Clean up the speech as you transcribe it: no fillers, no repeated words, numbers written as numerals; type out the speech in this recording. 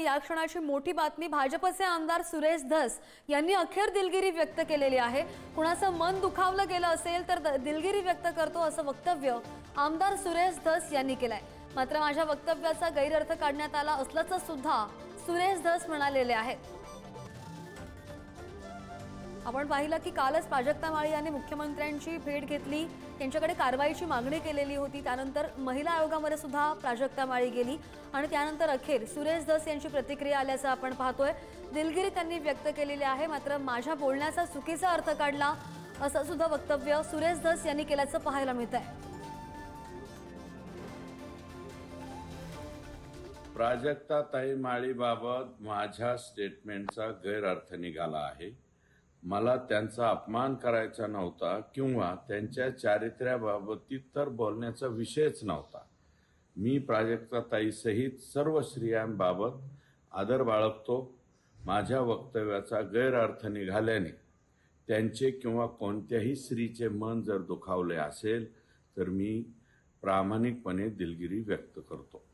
या क्षणाची मोठी बातमी भाजपचे आमदार सुरेश धस यांनी अखेर दिलगिरी व्यक्त केलेली आहे। कुणाचं मन दुखावलं गेलं असेल तर दिलगिरी व्यक्त करतो असं वक्तव्य आमदार सुरेश धस यांनी केलंय। मात्र माझ्या वक्तव्याचा गैरअर्थ काढण्यात आला असल्याचं सुद्धा सुरेश धस म्हणालेले आहेत। आपण पाहिलं की कालच प्राजक्ता माळी यांनी मुख्यमंत्र्यांची भेट घेतली, त्यांच्याकडे कारवाईची मागणी केलेली होती। त्यानंतर महिला आयोगामध्ये सुद्धा प्राजक्ता माळी गेली आणि त्यानंतर अखेर सुरेश धस यांची प्रतिक्रिया आल्याचं आपण पाहतोय। दिलगिरी त्यांनी व्यक्त केलेली आहे, मात्र माझ्या बोलण्याचा चुकीचा अर्थ काढला असं सुद्धा वक्तव्य सुरेश धस यांनी केल्याचं पाहायला मिळतंय। प्राजक्ताताई माळीबाबत माझ्या स्टेटमेंटचा गैरअर्थ निघाला आहे। मला त्यांचा अपमान करायचा नव्हता किंवा त्यांच्या चारित्र्याबाबतीत तर बोलण्याचा विषयच नव्हता। मी प्राजक्ताताई सहित सर्व स्त्रियांबाबत आदर बाळगतो। माझ्या वक्तव्याचा गैरअर्थ निघाल्याने त्यांचे किंवा कोणत्याही स्त्रीचे मन जर दुखावले असेल तर मी प्रामाणिकपणे दिलगिरी व्यक्त करतो।